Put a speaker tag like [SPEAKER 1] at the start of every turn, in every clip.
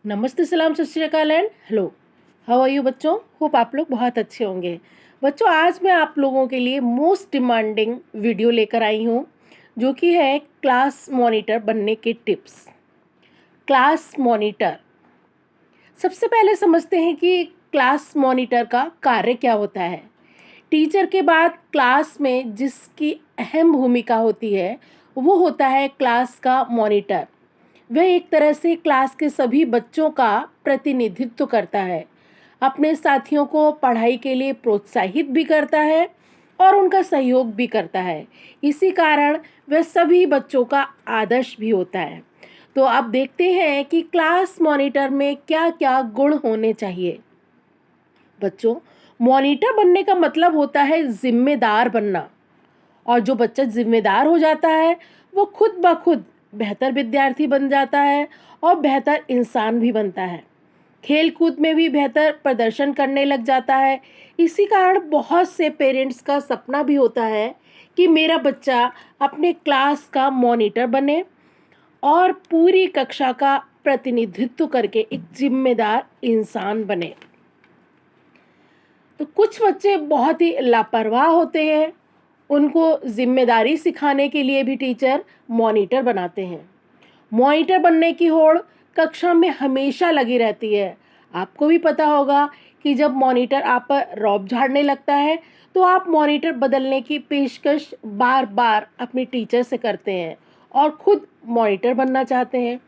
[SPEAKER 1] नमस्ते, सलाम, Sat Sri Akal and hello. How are you बच्चों? होप आप लोग बहुत अच्छे होंगे। बच्चों, आज मैं आप लोगों के लिए मोस्ट डिमांडिंग वीडियो लेकर आई हूँ, जो कि है क्लास मॉनिटर बनने के टिप्स। क्लास मॉनिटर, सबसे पहले समझते हैं कि क्लास मॉनिटर का कार्य क्या होता है। टीचर के बाद क्लास में जिसकी अहम भूमिका होती है वो होता है क्लास का मॉनिटर। वह एक तरह से क्लास के सभी बच्चों का प्रतिनिधित्व करता है, अपने साथियों को पढ़ाई के लिए प्रोत्साहित भी करता है और उनका सहयोग भी करता है। इसी कारण वह सभी बच्चों का आदर्श भी होता है। तो अब देखते हैं कि क्लास मॉनिटर में क्या क्या गुण होने चाहिए। बच्चों, मॉनिटर बनने का मतलब होता है जिम्मेदार बनना, और जो बच्चा जिम्मेदार हो जाता है वो खुद ब खुद बेहतर विद्यार्थी बन जाता है और बेहतर इंसान भी बनता है। खेल कूद में भी बेहतर प्रदर्शन करने लग जाता है। इसी कारण बहुत से पेरेंट्स का सपना भी होता है कि मेरा बच्चा अपने क्लास का मॉनिटर बने और पूरी कक्षा का प्रतिनिधित्व करके एक जिम्मेदार इंसान बने। तो कुछ बच्चे बहुत ही लापरवाह होते हैं, उनको जिम्मेदारी सिखाने के लिए भी टीचर मॉनिटर बनाते हैं। मॉनिटर बनने की होड़ कक्षा में हमेशा लगी रहती है। आपको भी पता होगा कि जब मॉनिटर आप पर रौब झाड़ने लगता है तो आप मॉनिटर बदलने की पेशकश बार बार अपने टीचर से करते हैं और खुद मॉनिटर बनना चाहते हैं।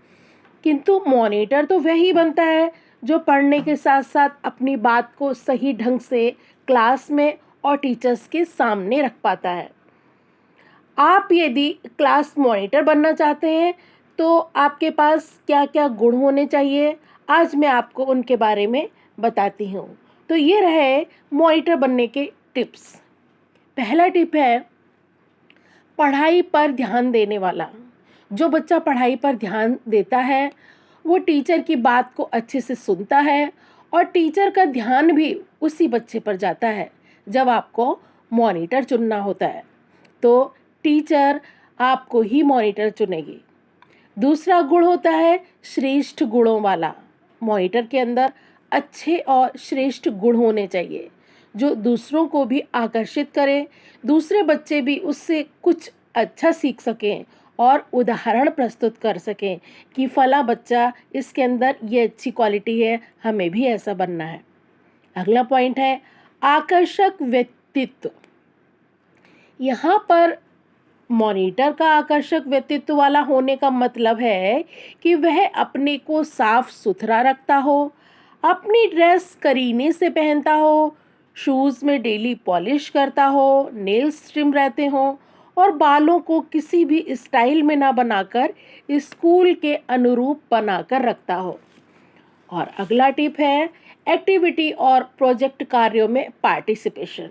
[SPEAKER 1] किंतु मॉनिटर तो वही बनता है जो पढ़ने के साथ साथ अपनी बात को सही ढंग से क्लास में और टीचर्स के सामने रख पाता है। आप यदि क्लास मॉनिटर बनना चाहते हैं तो आपके पास क्या क्या गुण होने चाहिए, आज मैं आपको उनके बारे में बताती हूँ। तो ये रहे मॉनिटर बनने के टिप्स। पहला टिप है पढ़ाई पर ध्यान देने वाला। जो बच्चा पढ़ाई पर ध्यान देता है वो टीचर की बात को अच्छे से सुनता है और टीचर का ध्यान भी उसी बच्चे पर जाता है। जब आपको मॉनिटर चुनना होता है तो टीचर आपको ही मॉनिटर चुनेगी। दूसरा गुण होता है श्रेष्ठ गुणों वाला। मॉनिटर के अंदर अच्छे और श्रेष्ठ गुण होने चाहिए जो दूसरों को भी आकर्षित करें, दूसरे बच्चे भी उससे कुछ अच्छा सीख सकें और उदाहरण प्रस्तुत कर सकें कि फला बच्चा इसके अंदर ये अच्छी क्वालिटी है, हमें भी ऐसा बनना है। अगला पॉइंट है आकर्षक व्यक्तित्व। यहाँ पर मॉनिटर का आकर्षक व्यक्तित्व वाला होने का मतलब है कि वह अपने को साफ सुथरा रखता हो, अपनी ड्रेस करीने से पहनता हो, शूज़ में डेली पॉलिश करता हो, नेल्स ट्रिम रहते हों और बालों को किसी भी स्टाइल में ना बनाकर स्कूल के अनुरूप बनाकर रखता हो। और अगला टिप है एक्टिविटी और प्रोजेक्ट कार्यों में पार्टिसिपेशन।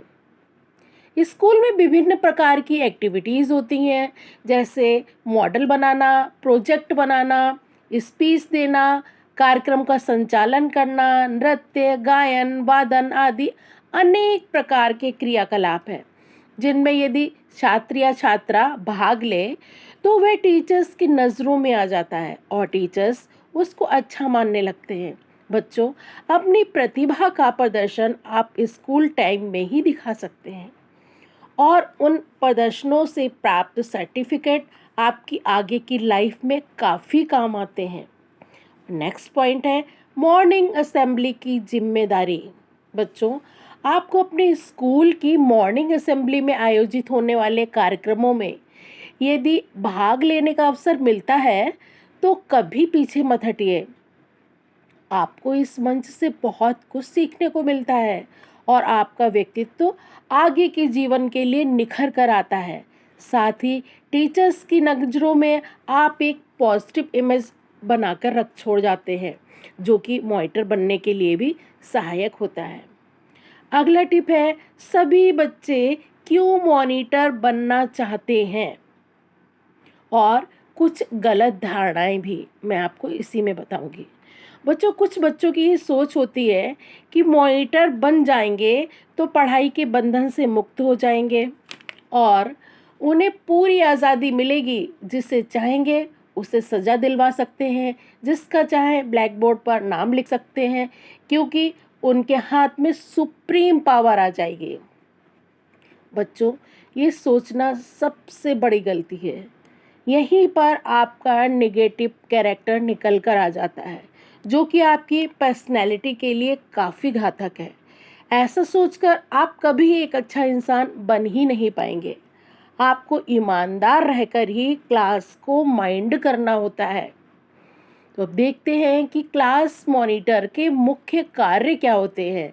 [SPEAKER 1] स्कूल में विभिन्न प्रकार की एक्टिविटीज़ होती हैं, जैसे मॉडल बनाना, प्रोजेक्ट बनाना, स्पीच देना, कार्यक्रम का संचालन करना, नृत्य, गायन, वादन आदि अनेक प्रकार के क्रियाकलाप हैं जिनमें यदि छात्र या छात्रा भाग ले तो वह टीचर्स की नज़रों में आ जाता है और टीचर्स उसको अच्छा मानने लगते हैं। बच्चों, अपनी प्रतिभा का प्रदर्शन आप स्कूल टाइम में ही दिखा सकते हैं और उन प्रदर्शनों से प्राप्त सर्टिफिकेट आपकी आगे की लाइफ में काफ़ी काम आते हैं। नेक्स्ट पॉइंट है मॉर्निंग असेंबली की जिम्मेदारी। बच्चों, आपको अपने स्कूल की मॉर्निंग असेंबली में आयोजित होने वाले कार्यक्रमों में यदि भाग लेने का अवसर मिलता है तो कभी पीछे मत हटिए। आपको इस मंच से बहुत कुछ सीखने को मिलता है और आपका व्यक्तित्व आगे के जीवन के लिए निखर कर आता है। साथ ही टीचर्स की नज़रों में आप एक पॉजिटिव इमेज बनाकर रख छोड़ जाते हैं, जो कि मॉनिटर बनने के लिए भी सहायक होता है। अगला टिप है, सभी बच्चे क्यों मॉनिटर बनना चाहते हैं और कुछ गलत धारणाएं भी मैं आपको इसी में बताऊंगी। बच्चों, कुछ बच्चों की ये सोच होती है कि मॉनिटर बन जाएंगे तो पढ़ाई के बंधन से मुक्त हो जाएंगे और उन्हें पूरी आज़ादी मिलेगी, जिसे चाहेंगे उसे सज़ा दिलवा सकते हैं, जिसका चाहे ब्लैक बोर्ड पर नाम लिख सकते हैं, क्योंकि उनके हाथ में सुप्रीम पावर आ जाएगी। बच्चों, ये सोचना सबसे बड़ी गलती है। यहीं पर आपका नेगेटिव कैरेक्टर निकल कर आ जाता है, जो कि आपकी पर्सनैलिटी के लिए काफ़ी घातक है। ऐसा सोचकर आप कभी एक अच्छा इंसान बन ही नहीं पाएंगे। आपको ईमानदार रहकर ही क्लास को माइंड करना होता है। तो अब देखते हैं कि क्लास मॉनिटर के मुख्य कार्य क्या होते हैं।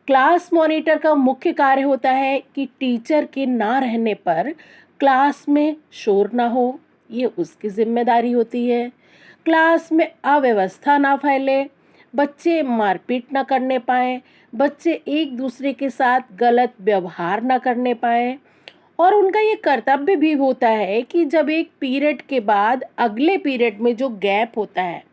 [SPEAKER 1] क्लास मॉनिटर का मुख्य कार्य होता है कि टीचर के ना रहने पर क्लास में शोर ना हो, ये उसकी जिम्मेदारी होती है। क्लास में अव्यवस्था ना फैले, बच्चे मारपीट ना करने पाएँ, बच्चे एक दूसरे के साथ गलत व्यवहार ना करने पाएँ। और उनका ये कर्तव्य भी होता है कि जब एक पीरियड के बाद अगले पीरियड में जो गैप होता है,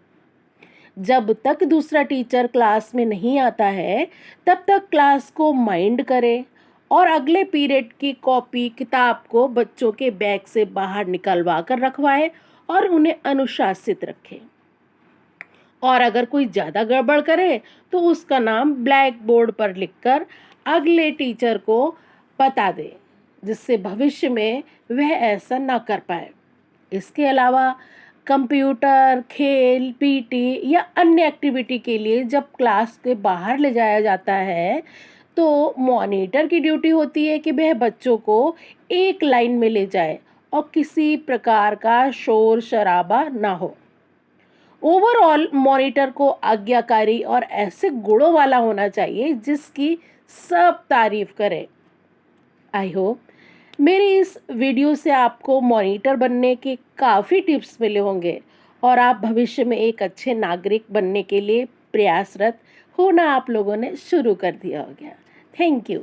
[SPEAKER 1] जब तक दूसरा टीचर क्लास में नहीं आता है, तब तक क्लास को माइंड करे और अगले पीरियड की कॉपी किताब को बच्चों के बैग से बाहर निकलवा कर रखवाए और उन्हें अनुशासित रखे। और अगर कोई ज़्यादा गड़बड़ करे तो उसका नाम ब्लैक बोर्ड पर लिखकर अगले टीचर को बता दे, जिससे भविष्य में वह ऐसा ना कर पाए। इसके अलावा कंप्यूटर, खेल, पीटी या अन्य एक्टिविटी के लिए जब क्लास के बाहर ले जाया जाता है, तो मॉनिटर की ड्यूटी होती है कि वह बच्चों को एक लाइन में ले जाए और किसी प्रकार का शोर शराबा ना हो। ओवरऑल मॉनिटर को आज्ञाकारी और ऐसे गुणों वाला होना चाहिए जिसकी सब तारीफ करें। आई होप मेरी इस वीडियो से आपको मॉनिटर बनने के काफ़ी टिप्स मिले होंगे और आप भविष्य में एक अच्छे नागरिक बनने के लिए प्रयासरत होना आप लोगों ने शुरू कर दिया होगा। Thank you.